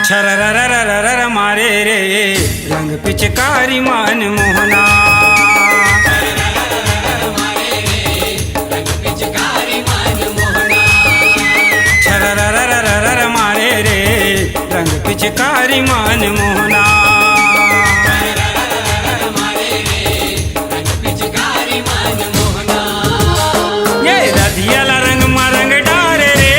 छररररररर मारे रे रंग पिचकारी मान मोहना। छररररररर मारे रे रंग पिचकारी मान मोहना। ये रधियाला रंग मरंग डारे रे,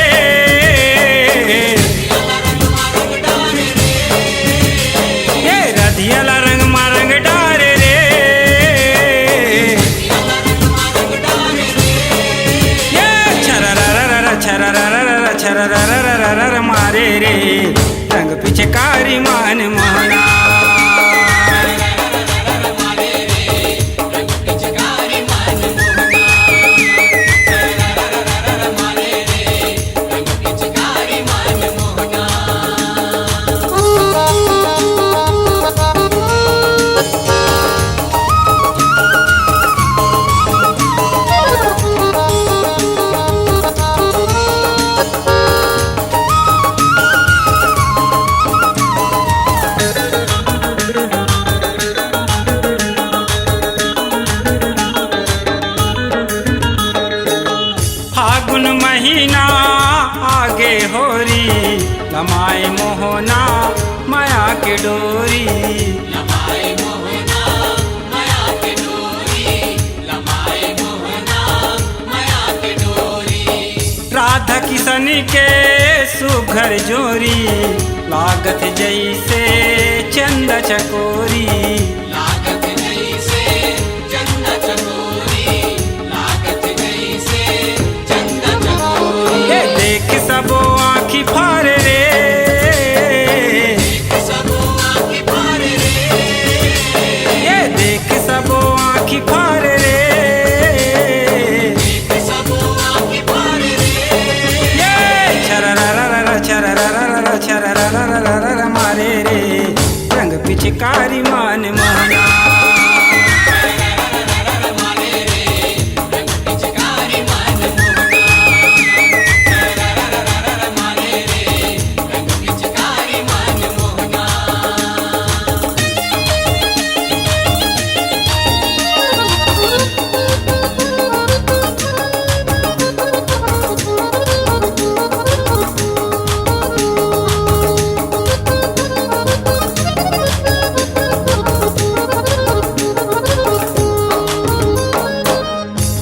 ये रधियाला रंग मरंग डारे रे, ये छररररर छररररर छरररररर मारे रे रंग पिचकारी मान मोहना। फागुन महीना आगे होरी लमाए मोहना माया के डोरी। लमाए मोहना माया के डोरी, लमाए मोहना माया के डोरी। राधा किशन के सुघर जोरी लागत जैसे चंद चकोरी। लागत जैसे चंद चकोरी, लागत जैसे चंद चकोरी। ये देख सबो आँखी फारे रे, देख सबो आँखी फारे रे, ये देख सबो आँखी फारे रे, देख सबो आँखी फारे रे। ये छररररर छररररर छररररर मारे रे रंग पिचकारी मान मोहना।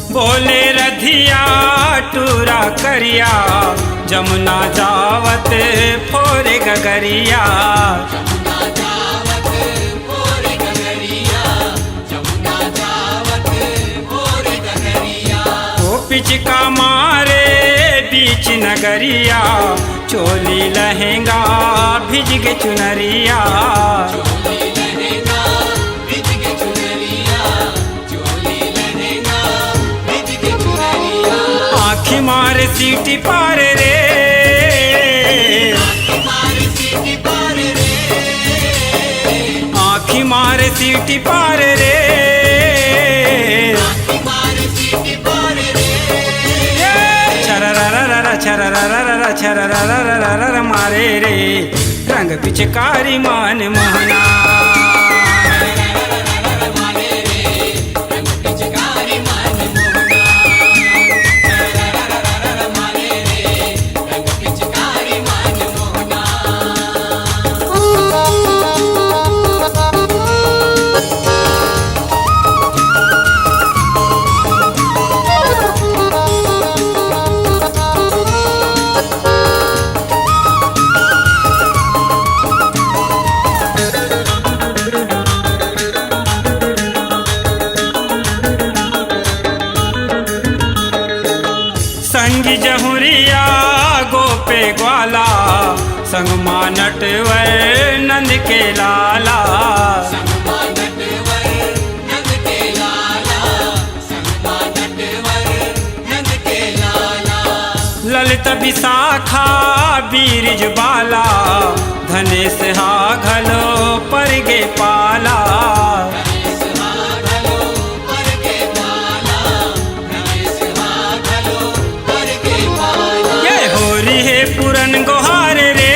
बोले रधिया टूरा करिया जमुना जावत फोरे गगरिया। जमुना जावत फोरे गगरिया, जमुना जावत फोरे गगरिया। ओ पिचका मारे बीच नगरिया चोली लहंगा भिज के चुनरिया। आँखी मारे सीटी पारे रे, आँखी मारे सीटी पारे रे, आँखी मारे सीटी पारे रे, आँखी मारे सीटी पारे रे। छररररर छररररर छररररर मारे रे रंग पिचकारी मान मोहना। संगी जहुरिया गोपे ग्वाला संग नटवर नंद के लाला। संग नटवर नंद के लाला, संग नटवर नंद के लाला। ललित विशाखा बीरज बाला धनेश हा घलो परगे पाला। ये होरी है पुरन गोहार रे,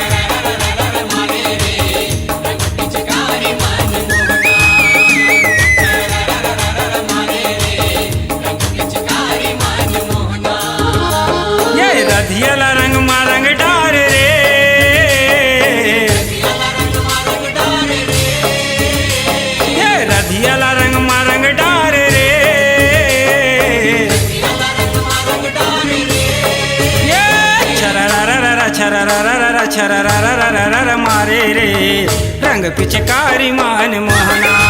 रधियाला रंग मा रंग डार रे, ये रधियाला रंग मा रंग डार रे, ये छररररर छररररर छररररर मारे रे रंग पिचकारी मान मोहना।